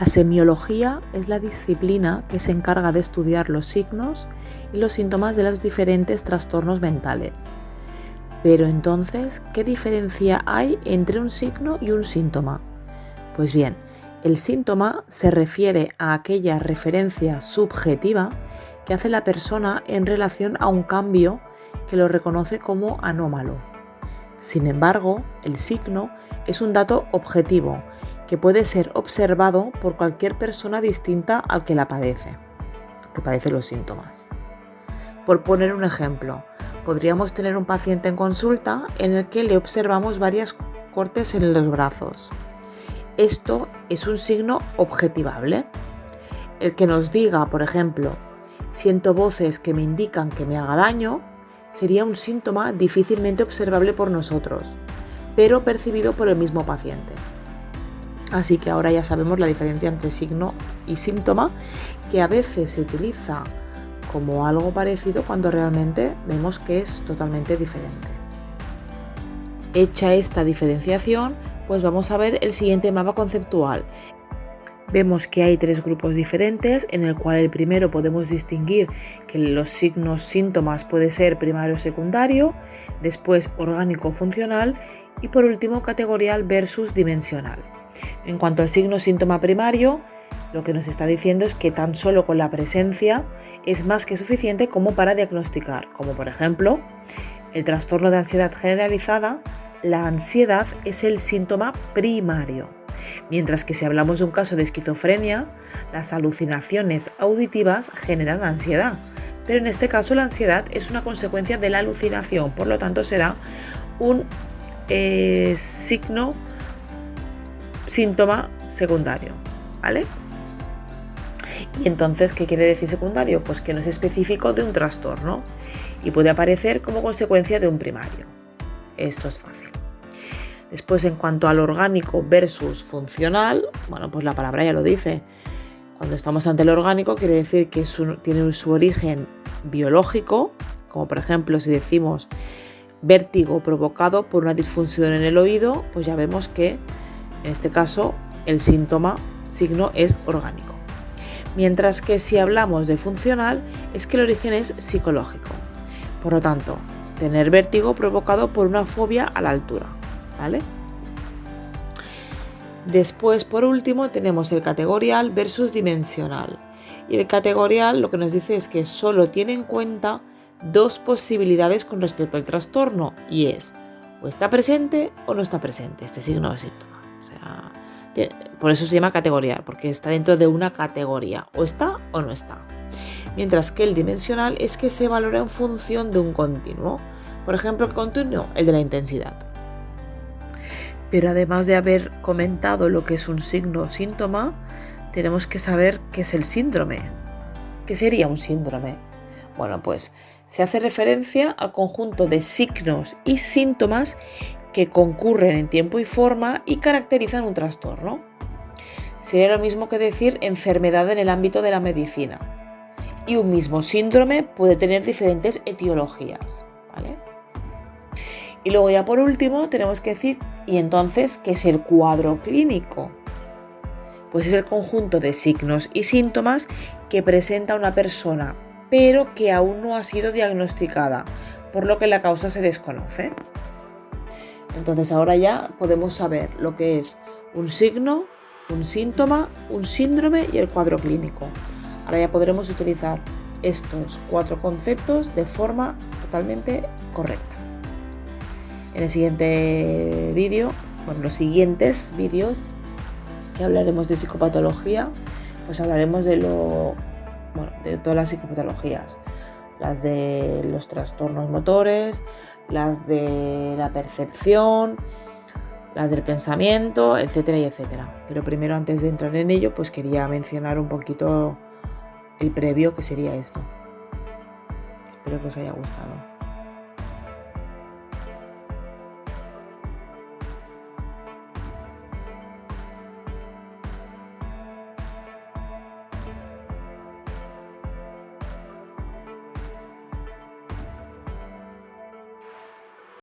La semiología es la disciplina que se encarga de estudiar los signos y los síntomas de los diferentes trastornos mentales. Pero entonces, ¿qué diferencia hay entre un signo y un síntoma? Pues bien, el síntoma se refiere a aquella referencia subjetiva que hace la persona en relación a un cambio que lo reconoce como anómalo. Sin embargo, el signo es un dato objetivo que puede ser observado por cualquier persona distinta al que padece los síntomas. Por poner un ejemplo, podríamos tener un paciente en consulta en el que le observamos varios cortes en los brazos. Esto es un signo objetivable. El que nos diga, por ejemplo, siento voces que me indican que me haga daño, sería un síntoma difícilmente observable por nosotros, pero percibido por el mismo paciente. Así que ahora ya sabemos la diferencia entre signo y síntoma, que a veces se utiliza como algo parecido cuando realmente vemos que es totalmente diferente. Hecha esta diferenciación, pues vamos a ver el siguiente mapa conceptual. Vemos que hay 3 grupos diferentes, en el cual el primero podemos distinguir que los signos síntomas puede ser primario o secundario, después orgánico funcional y por último categorial versus dimensional. En cuanto al signo síntoma primario, lo que nos está diciendo es que tan solo con la presencia es más que suficiente como para diagnosticar, como por ejemplo el trastorno de ansiedad generalizada. La ansiedad es el síntoma primario, mientras que si hablamos de un caso de esquizofrenia, las alucinaciones auditivas generan ansiedad, pero en este caso la ansiedad es una consecuencia de la alucinación, por lo tanto será un signo síntoma secundario, ¿vale? Y entonces, ¿qué quiere decir secundario? Pues que no es específico de un trastorno y puede aparecer como consecuencia de un primario. Esto es fácil. Después, en cuanto al orgánico versus funcional, bueno, pues la palabra ya lo dice. Cuando estamos ante el orgánico quiere decir que tiene su origen biológico, como por ejemplo si decimos vértigo provocado por una disfunción en el oído, pues ya vemos que en este caso el signo es orgánico. Mientras que si hablamos de funcional es que el origen es psicológico. Por lo tanto, tener vértigo provocado por una fobia a la altura, ¿vale? Después, por último, tenemos el categorial versus dimensional. Y el categorial lo que nos dice es que solo tiene en cuenta 2 posibilidades con respecto al trastorno y es o está presente o no está presente este signo o síntoma. O sea, por eso se llama categorial, porque está dentro de una categoría, o está o no está. Mientras que el dimensional es que se valora en función de un continuo. Por ejemplo, el continuo, el de la intensidad. Pero además de haber comentado lo que es un signo o síntoma, tenemos que saber qué es el síndrome. ¿Qué sería un síndrome? Bueno, pues se hace referencia al conjunto de signos y síntomas que concurren en tiempo y forma y caracterizan un trastorno. Sería lo mismo que decir enfermedad en el ámbito de la medicina. Y un mismo síndrome puede tener diferentes etiologías, ¿vale? Y luego ya por último tenemos que decir, ¿y entonces qué es el cuadro clínico? Pues es el conjunto de signos y síntomas que presenta una persona, pero que aún no ha sido diagnosticada, por lo que la causa se desconoce. Entonces ahora ya podemos saber lo que es un signo, un síntoma, un síndrome y el cuadro clínico. Ahora ya podremos utilizar estos 4 conceptos de forma totalmente correcta. En el siguiente vídeo, los siguientes vídeos que hablaremos de psicopatología, pues hablaremos de todas las psicopatologías, las de los trastornos motores, las de la percepción, las del pensamiento, etcétera y etcétera. Pero primero, antes de entrar en ello, pues quería mencionar un poquito el previo que sería esto. Espero que os haya gustado.